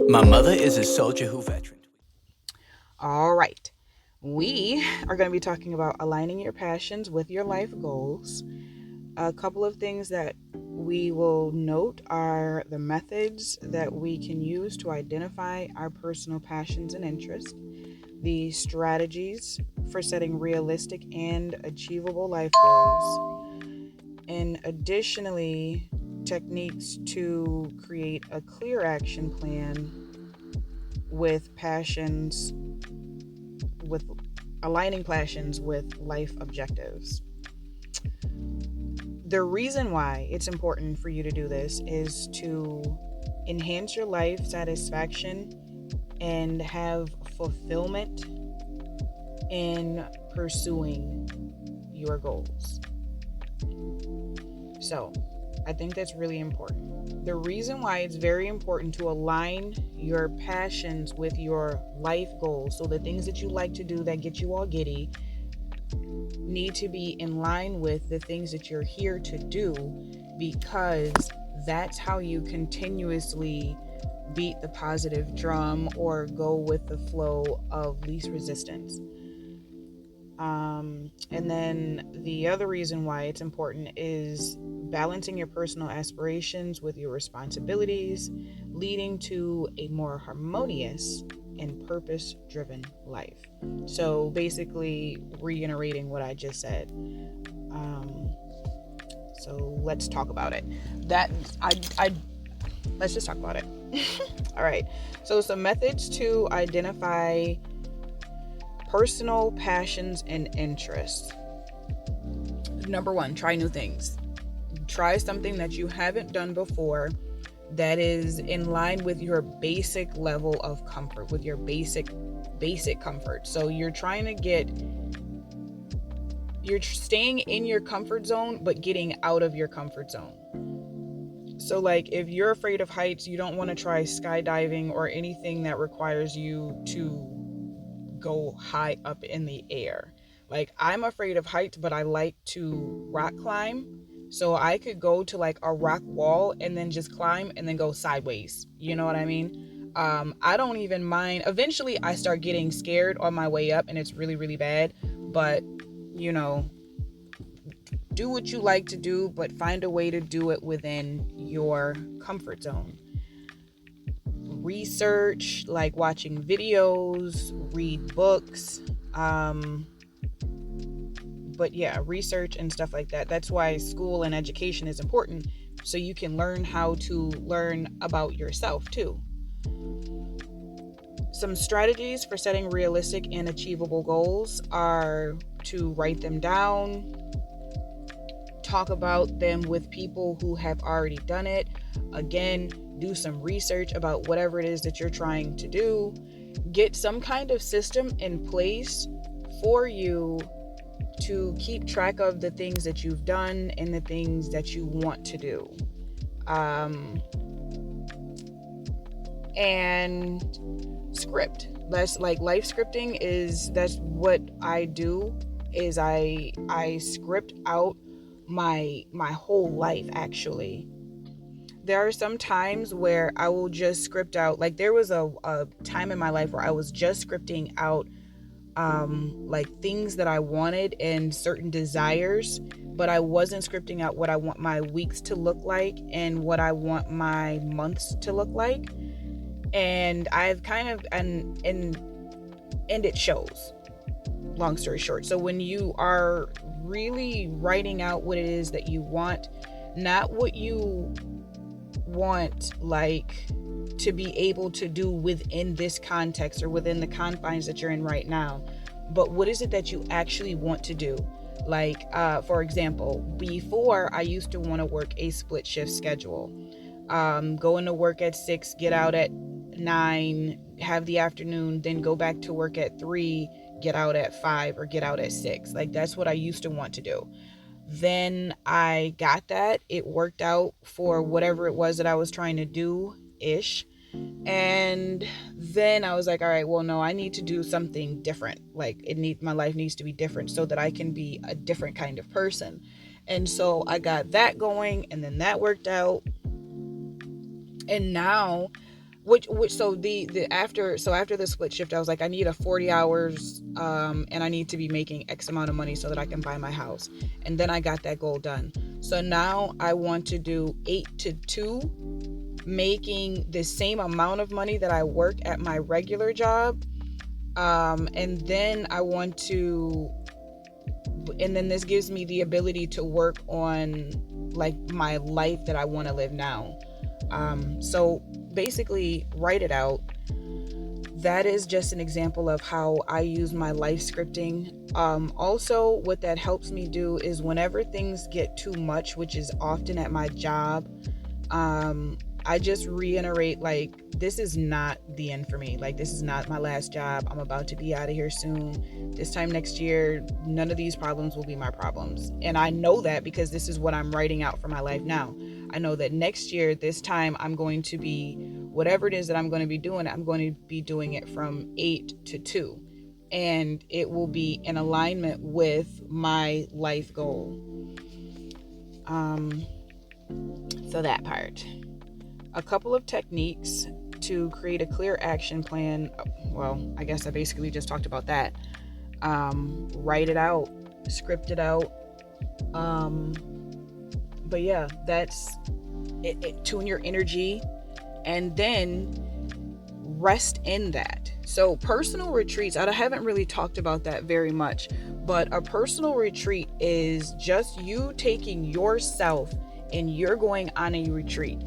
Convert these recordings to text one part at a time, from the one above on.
My mother is a soldier who veteran. All right. We are going to be talking about aligning your passions with your life goals. A couple of things that we will note are the methods that we can use to identify our personal passions and interests, the strategies for setting realistic and achievable life goals, and additionally, techniques to create a clear action plan with passions, with aligning passions with life objectives. The reason why it's important for you to do this is to enhance your life satisfaction and have fulfillment in pursuing your goals. So, I think that's really important. The reason why it's very important to align your passions with your life goals, so the things that you like to do that get you all giddy, need to be in line with the things that you're here to do, because that's how you continuously beat the positive drum or go with the flow of least resistance. And then the other reason why it's important is balancing your personal aspirations with your responsibilities, leading to a more harmonious and purpose driven life. So basically, reiterating what I just said. Um, so let's talk about it. That I let's just talk about it. All right. So some methods to identify personal passions and interests. Number one, try new things. Try something that you haven't done before that is in line with your basic level of comfort, with your basic comfort. So you're staying in your comfort zone but getting out of your comfort zone. So like if you're afraid of heights, you don't want to try skydiving or anything that requires you to go high up in the air. Like I'm afraid of heights, but I like to rock climb. So I could go to like a rock wall and then just climb and then go sideways. You know what I mean? I don't even mind. Eventually I start getting scared on my way up and it's really, really bad. But, you know, do what you like to do, but find a way to do it within your comfort zone. Research, like watching videos, read books, but yeah, research and stuff like that. That's why school and education is important, so you can learn how to learn about yourself too. Some strategies for setting realistic and achievable goals are to write them down, talk about them with people who have already done it. Again, do some research about whatever it is that you're trying to do. Get some kind of system in place for you to keep track of the things that you've done and the things that you want to do. And script. That's like life scripting that's what I do, is I script out my whole life actually. There are some times where I will just script out, like there was a time in my life where I was just scripting out like things that I wanted and certain desires, but I wasn't scripting out what I want my weeks to look like and what I want my months to look like. And I've kind of and it shows, long story short. So when you are really writing out what it is that you want, not what you want like to be able to do within this context or within the confines that you're in right now, but what is it that you actually want to do. Like for example, before I used to want to work a split shift schedule, going to work at 6, get out at 9, have the afternoon, then go back to work at 3, get out at 5, or get out at 6. Like that's what I used to want to do. Then I got that. It worked out for whatever it was that I was trying to do ish. And then I was like, all right, well, no, I need to do something different. Like my life needs to be different so that I can be a different kind of person. And so I got that going, and then that worked out. And now which so the after the split shift, I was like, I need a 40 hours, and I need to be making X amount of money so that I can buy my house. And then I got that goal done. So now I want to do 8 to 2, making the same amount of money that I work at my regular job. And then I want to, and then this gives me the ability to work on like my life that I want to live now. So basically, write it out. That is just an example of how I use my life scripting. Also, what that helps me do is whenever things get too much, which is often at my job, I just reiterate, like, this is not the end for me. Like, this is not my last job. I'm about to be out of here soon. This time next year, none of these problems will be my problems. And I know that because this is what I'm writing out for my life now. I know that next year, this time, I'm going to be, whatever it is that I'm going to be doing, I'm going to be doing it from 8 to 2. And it will be in alignment with my life goal. So that part. A couple of techniques to create a clear action plan. Well, I guess I basically just talked about that. Write it out, script it out. But yeah, that's it. Tune your energy and then rest in that. So personal retreats, I haven't really talked about that very much, but a personal retreat is just you taking yourself and you're going on a retreat.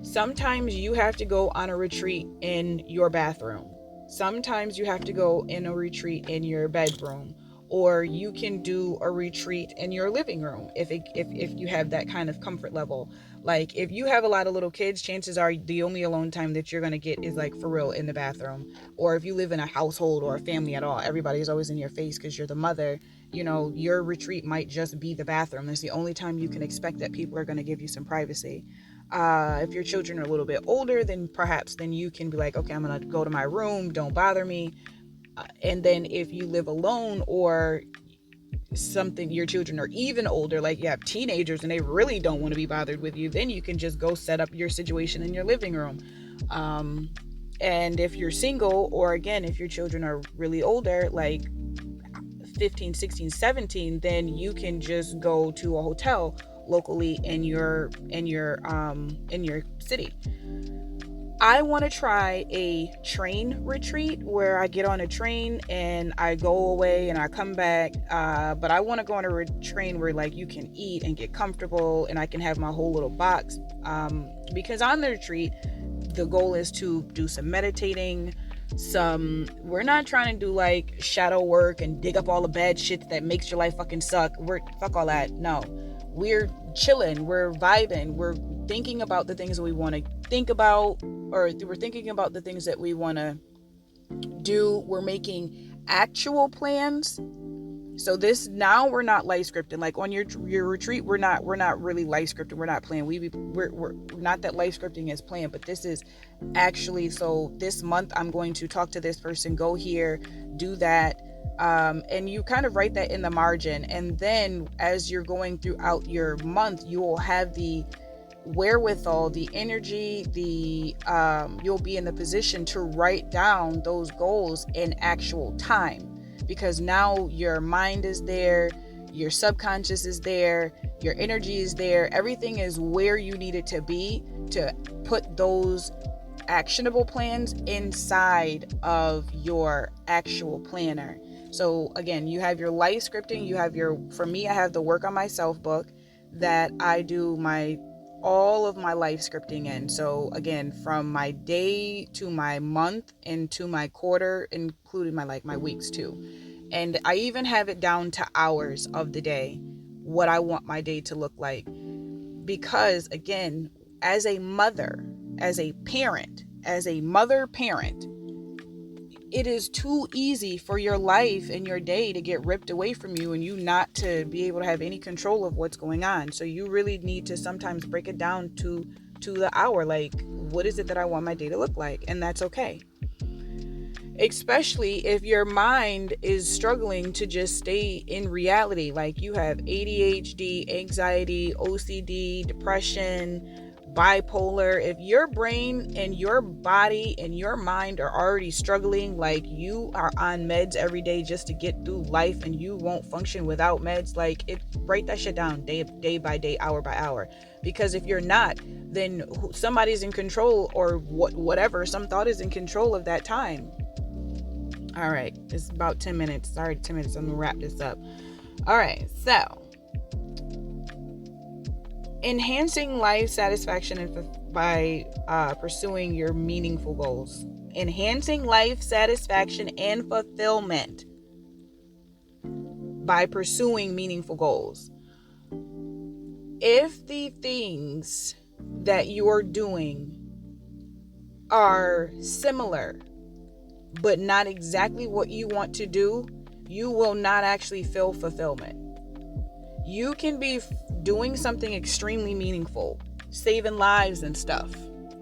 Sometimes you have to go on a retreat in your bathroom. Sometimes you have to go in a retreat in your bedroom, or you can do a retreat in your living room if you have that kind of comfort level. Like if you have a lot of little kids, chances are the only alone time that you're going to get is like for real in the bathroom. Or if you live in a household or a family at all, everybody's always in your face because you're the mother, your retreat might just be the bathroom. That's the only time you can expect that people are going to give you some privacy. If your children are a little bit older, then perhaps then you can be like, okay, I'm going to go to my room, don't bother me. And then if you live alone or something, your children are even older, like you have teenagers and they really don't want to be bothered with you, then you can just go set up your situation in your living room. And if you're single, or again, if your children are really older, like 15, 16, 17, then you can just go to a hotel locally in your city. I want to try a train retreat where I get on a train and I go away and I come back. But I want to go on a train where like you can eat and get comfortable and I can have my whole little box. Because on the retreat, the goal is to do some meditating. We're not trying to do like shadow work and dig up all the bad shit that makes your life fucking suck. Fuck all that. No, we're chilling. We're vibing. We're thinking about the things that we want to think about, or we're thinking about the things that we want to do. We're making actual plans. So this, now we're not life scripting. Like on your retreat, we're not really life scripting. We're not playing. We're not that life scripting is planned, but this is actually, so this month I'm going to talk to this person, go here, do that. And you kind of write that in the margin. And then as you're going throughout your month, you will have the wherewithal, the energy, you'll be in the position to write down those goals in actual time. Because now your mind is there, your subconscious is there, your energy is there, everything is where you need it to be to put those actionable plans inside of your actual planner. So again, you have your life scripting, for me, I have the Work on Myself book that I do all of my life scripting in. So again, from my day to my month and to my quarter, including my weeks too. And I even have it down to hours of the day, what I want my day to look like. Because again, as a mother parent, it is too easy for your life and your day to get ripped away from you and you not to be able to have any control of what's going on. So you really need to sometimes break it down to the hour. Like, what is it that I want my day to look like? And that's okay. Especially if your mind is struggling to just stay in reality. Like you have ADHD, anxiety, OCD, depression, bipolar, if your brain and your body and your mind are already struggling, like you are on meds every day just to get through life and you won't function without meds, like write that shit down day by day, hour by hour. Because if you're not, then somebody's in control, or whatever, some thought is in control of that time. All right, it's about 10 minutes. Sorry, 10 minutes. I'm gonna wrap this up. All right, so enhancing life satisfaction by pursuing your meaningful goals. Enhancing life satisfaction and fulfillment by pursuing meaningful goals. If the things that you're doing are similar but not exactly what you want to do, you will not actually feel fulfillment. You can be doing something extremely meaningful, saving lives and stuff.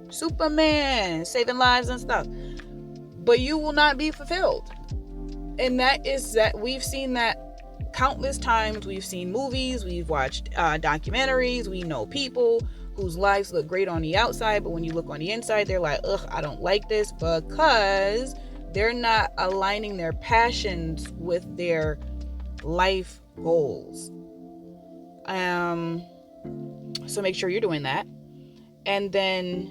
Superman, saving lives and stuff. But you will not be fulfilled. And that we've seen that countless times. We've seen movies, we've watched documentaries, we know people whose lives look great on the outside, but when you look on the inside, they're like, ugh, I don't like this, because they're not aligning their passions with their life goals. So make sure you're doing that. And then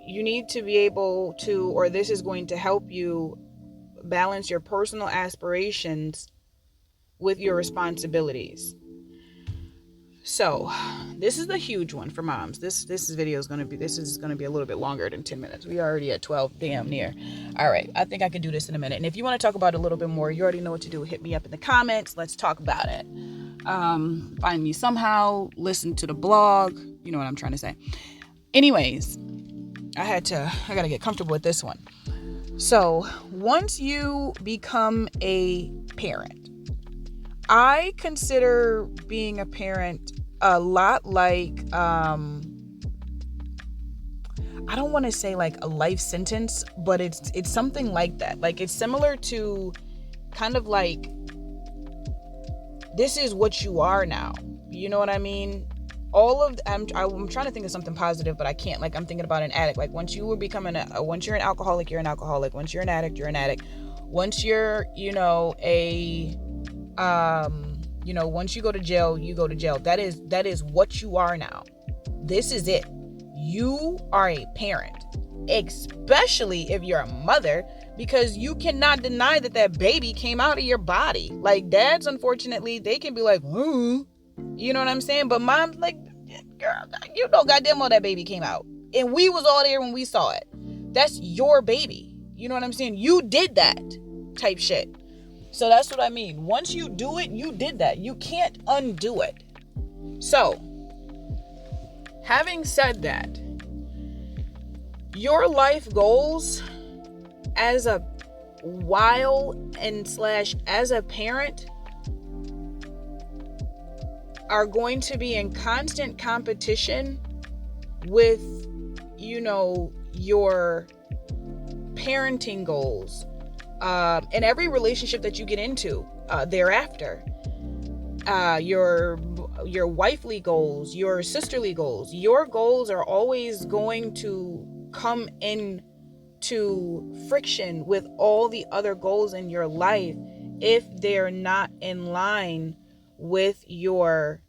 you need to be able to, or this is going to help you balance your personal aspirations with your responsibilities. So this is the huge one for moms. This video is going to be a little bit longer than 10 minutes. We already at 12, damn near. All right, I think I can do this in a minute. And if you want to talk about it a little bit more, you already know what to do. Hit me up in the comments. Let's talk about it. Find me somehow, listen to the blog. You know what I'm trying to say. Anyways, I gotta get comfortable with this one. So once you become a parent, I consider being a parent a lot like, I don't want to say like a life sentence, but it's something like that. Like, it's similar to kind of like, this is what you are now. You know what I mean? I'm trying to think of something positive, but I can't. Like, I'm thinking about an addict. Like, once you're an alcoholic, you're an alcoholic. Once you're an addict, you're an addict. Once you're, once you go to jail, you go to jail. That is what you are now. This is it. You are a parent, especially if you're a mother, because you cannot deny that baby came out of your body. Like, dads, unfortunately, they can be like, you know what I'm saying? But mom's like, girl, you know goddamn well that baby came out. And we was all there when we saw it. That's your baby. You know what I'm saying? You did that type shit. So that's what I mean. Once you do it, you did that. You can't undo it. So, having said that, your life goals as a as a parent are going to be in constant competition with, your parenting goals, and every relationship that you get into thereafter. Your wifely goals, your sisterly goals, your goals are always going to come in to friction with all the other goals in your life if they're not in line with your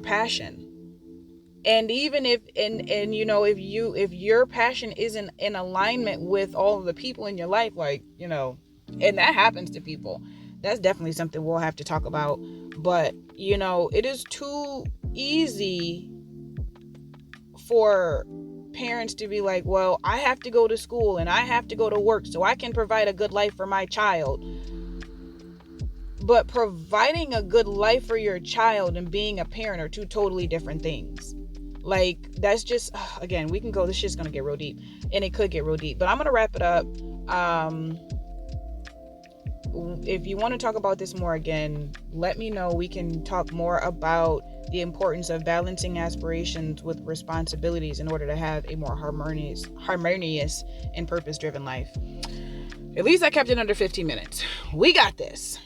passion. And even if if your passion isn't in alignment with all of the people in your life, like, and that happens to people, that's definitely something we'll have to talk about. But it is too easy for parents to be like, well, I have to go to school and I have to go to work so I can provide a good life for my child. But providing a good life for your child and being a parent are two totally different things. Like, that's just, again, we can go, this shit's gonna get real deep, and it could get real deep, but I'm gonna wrap it up. If you want to talk about this more, again, let me know. We can talk more about the importance of balancing aspirations with responsibilities in order to have a more harmonious and purpose-driven life. At least I kept it under 15 minutes. We got this.